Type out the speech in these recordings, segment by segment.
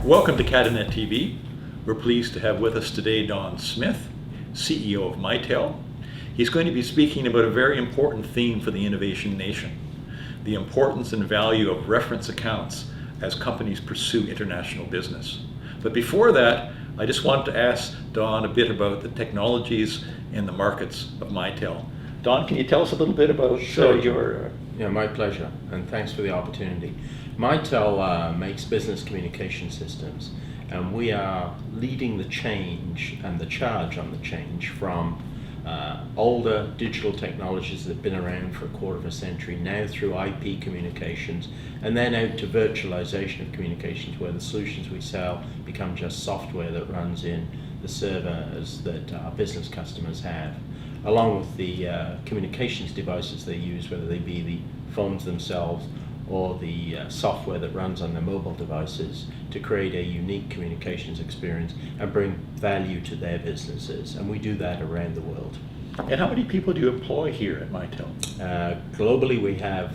Welcome to CATAAlliance TV. We're pleased to have with us today Don Smith, CEO of Mitel. He's going to be speaking about a very important theme for the innovation nation, the importance and value of reference accounts as companies pursue international business. But before that, I just want to ask Don a bit about the technologies and the markets of Mitel. Don, can you tell us a little bit about your... Yeah, my pleasure, and thanks for the opportunity. Mitel makes business communication systems, and we are leading the change and the charge on the change from older digital technologies that have been around for a quarter of a century, now through IP communications, and then out to virtualization of communications, where the solutions we sell become just software that runs in the servers that our business customers have, along with the communications devices they use, whether they be the phones themselves or the software that runs on their mobile devices, to create a unique communications experience and bring value to their businesses. And we do that around the world. And how many people do you employ here at Mitel? Globally, we have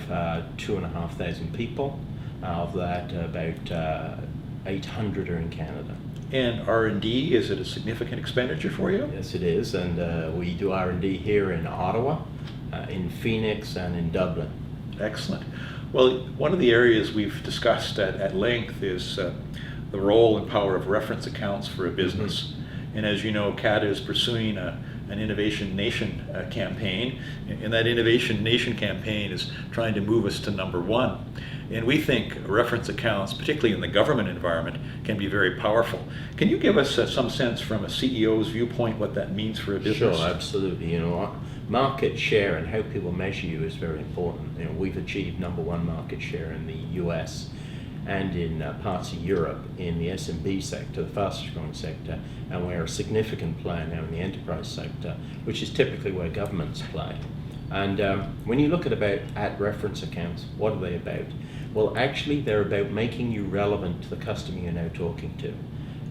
2,500 people. Of that, about 800 are in Canada. And R&D, is it a significant expenditure for you? Yes, it is, and we do R&D here in Ottawa, in Phoenix, and in Dublin. Excellent. Well, one of the areas we've discussed at length is the role and power of reference accounts for a business. Mm-hmm. And as you know, CATA is pursuing an Innovation Nation campaign, and that Innovation Nation campaign is trying to move us to number one. And we think reference accounts, particularly in the government environment, can be very powerful. Can you give us some sense from a CEO's viewpoint what that means for a business? Sure, absolutely. You know, market share and how people measure you is very important. You know, we've achieved number one market share in the US and in parts of Europe in the SMB sector, the fastest growing sector, and we're a significant player now in the enterprise sector, which is typically where governments play. And when you look at reference accounts, what are they about? Well, actually, they're about making you relevant to the customer you're now talking to.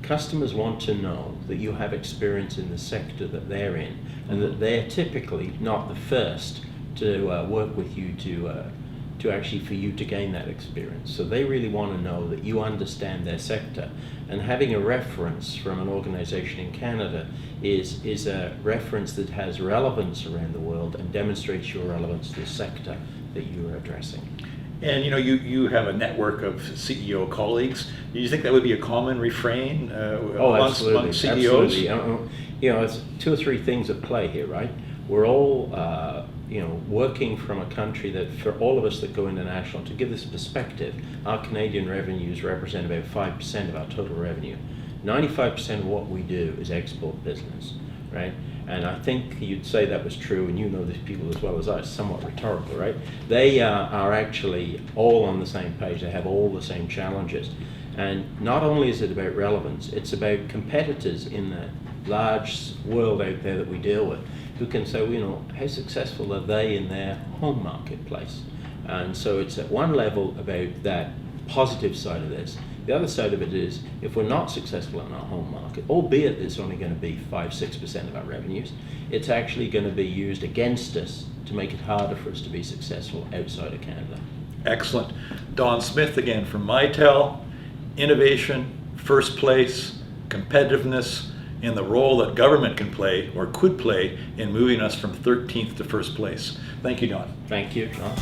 Customers want to know that you have experience in the sector that they're in, and that they're typically not the first to work with you to actually for you to gain that experience. So they really want to know that you understand their sector, and having a reference from an organization in Canada is a reference that has relevance around the world and demonstrates your relevance to the sector that you are addressing. And you know, you have a network of CEO colleagues. Do you think that would be a common refrain among CEOs? Absolutely. You know, it's two or three things at play here, right? We're all working from a country that, for all of us that go international, to give this perspective, our Canadian revenues represent about 5% of our total revenue. 95% of what we do is export business, right? And I think you'd say that was true, and you know these people as well as I. It's somewhat rhetorical, right? They are actually all on the same page. They have all the same challenges. And not only is it about relevance, it's about competitors in the large world out there that we deal with, who can say, well, you know, how successful are they in their home marketplace? And so it's at one level about that positive side of this. The other side of it is, if we're not successful in our home market, albeit it's only going to be 5-6% of our revenues, it's actually going to be used against us to make it harder for us to be successful outside of Canada. Excellent. Don Smith again from Mitel. Innovation, first place, competitiveness, and the role that government can play or could play in moving us from 13th to first place. Thank you, Don. Thank you, John.